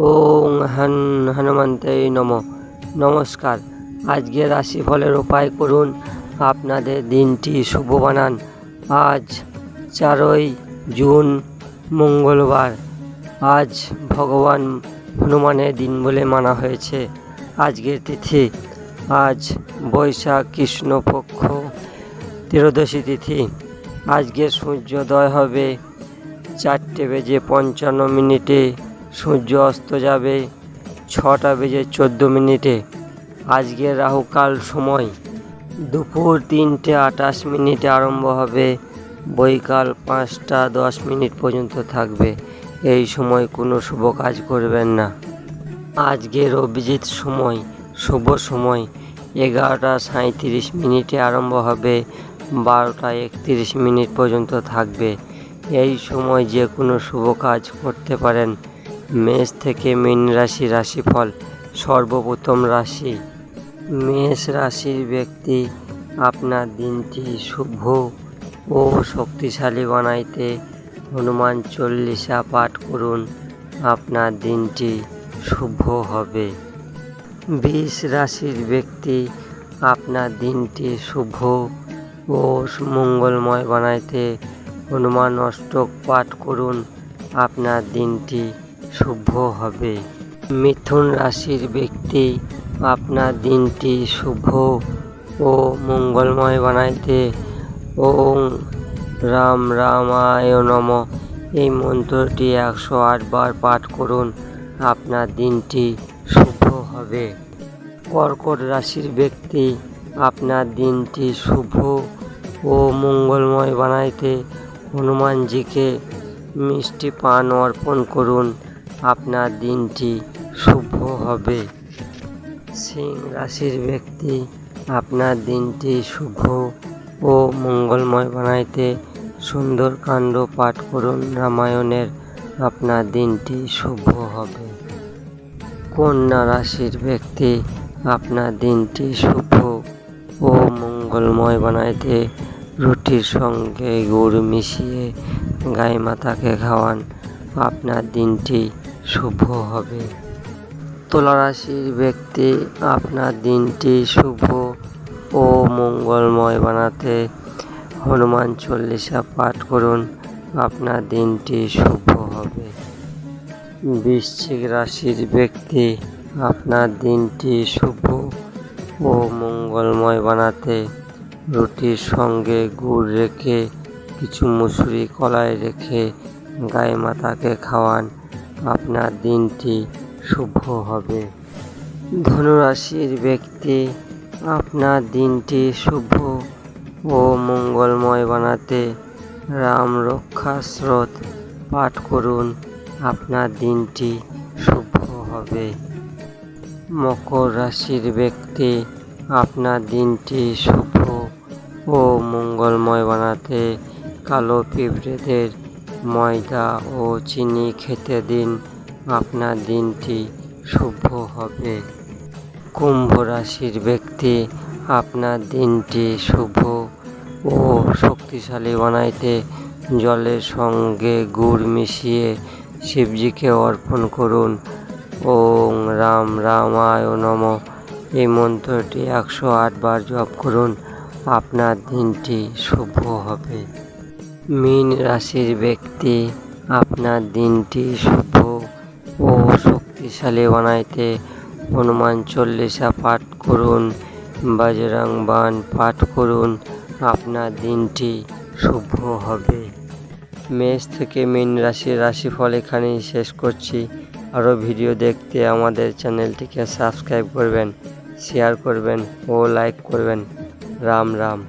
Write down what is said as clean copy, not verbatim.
ওং হনুমন্তে নমঃ। নমস্কার। আজকে রাশিফলের উপায় করুন, আপনাদের দিনটি শুভ বানান। আজ 4ই জুন মঙ্গলবার। আজ ভগবান হনুমানের দিন বলে মানা হয়েছে। আজকের তিথি আজ বৈশাখ কৃষ্ণপক্ষ ত্রয়োদশী তিথি। আজকে সূর্যোদয় হবে 4:55। সূর্য অস্ত যাবে 6:14। আজকে রাহুকাল সময় দুপুর 3:28 আরম্ভ হবে, বৈকাল 5:10 পর্যন্ত থাকবে। এই সময় কোনো শুভ কাজ করবেন না। আজকের অভিজিৎ সময় শুভ সময় 11:37 আরম্ভ হবে, 12:31 পর্যন্ত থাকবে। এই সময় যে কোনো শুভ কাজ করতে পারেন। মেষ থেকে মীন রাশি রাশিফল। সর্বপ্রথম রাশি মেষ রাশির ব্যক্তি, আপনার দিনটি শুভ ও শক্তিশালী বানাইতে হনুমান চল্লিশা পাঠ করুন, আপনার দিনটি শুভ হবে। বৃষ রাশির ব্যক্তি, আপনার দিনটি শুভ ও মঙ্গলময় বানাইতে হনুমান অষ্টক পাঠ করুন, আপনার দিনটি শুভ হবে। মিথুন রাশির ব্যক্তি, আপনার দিনটি শুভ ও মঙ্গলময় বানাইতে ওং রাম রামায় নমঃ এই মন্ত্রটি 108 বার পাঠ করুন, আপনার দিনটি শুভ হবে। কর্কট রাশির ব্যক্তি, আপনার দিনটি শুভ ও মঙ্গলময় বানাইতে হনুমানজিকে মিষ্টি পান অর্পণ করুন, আপনার দিনটি শুভ হবে। সিংহ রাশির ব্যক্তি, আপনার দিনটি শুভ ও মঙ্গলময় বানাইতে সুন্দরকাণ্ড পাঠ করুন রামায়ণের, আপনার দিনটি শুভ হবে। কন্যা রাশির ব্যক্তি, আপনার দিনটি শুভ ও মঙ্গলময় বানাইতে রুটির সঙ্গে গুড় মিশিয়ে গাই মাতাকে খাওয়ান, আপনার দিনটি শুভ হবে। তুলা রাশির ব্যক্তি, আপনার দিনটি শুভ ও মঙ্গলময় বানাতে হনুমান চল্লিশা পাঠ করুন, আপনার দিনটি শুভ হবে। বৃশ্চিক রাশির ব্যক্তি, আপনার দিনটি শুভ ও মঙ্গলময় বানাতে রুটির সঙ্গে গুড় রেখে কিছু মুসুরি কলায় রেখে গায়ে মাতাকে খাওয়ান, আপনার দিনটি শুভ হবে। ধনুরাশির ব্যক্তি, আপনার দিনটি শুভ ও মঙ্গলময় বানাতে রাম রক্ষা স্তোত্র পাঠ করুন, আপনার দিনটি শুভ হবে। মকর রাশির ব্যক্তি, আপনার দিনটি শুভ ও মঙ্গলময় বানাতে কালো পিঁপড়েদের ময়দা ও চিনি খেতে দিন, আপনার দিনটি শুভ হবে। কুম্ভ রাশির ব্যক্তি, আপনার দিনটি শুভ ও শক্তিশালী বানাইতে জলের সঙ্গে গুড় মিশিয়ে শিবজিকে অর্পণ করুন, ওং রাম রামায় নমঃ এই মন্ত্রটি 108 বার জপ করুন, আপনার দিনটি শুভ হবে। মীন রাশির ব্যক্তি, আপনার দিনটি শুভ ও শক্তিশালী বানাইতে হনুমান চল্লিশা পাঠ করুন, বজরং বাণ পাঠ করুন, আপনার দিনটি শুভ হবে। মেষ থেকে মীন রাশির রাশিফল এখানেই শেষ করছি। আরও ভিডিও দেখতে আমাদের চ্যানেলটিকে সাবস্ক্রাইব করবেন, শেয়ার করবেন ও লাইক করবেন। রাম রাম।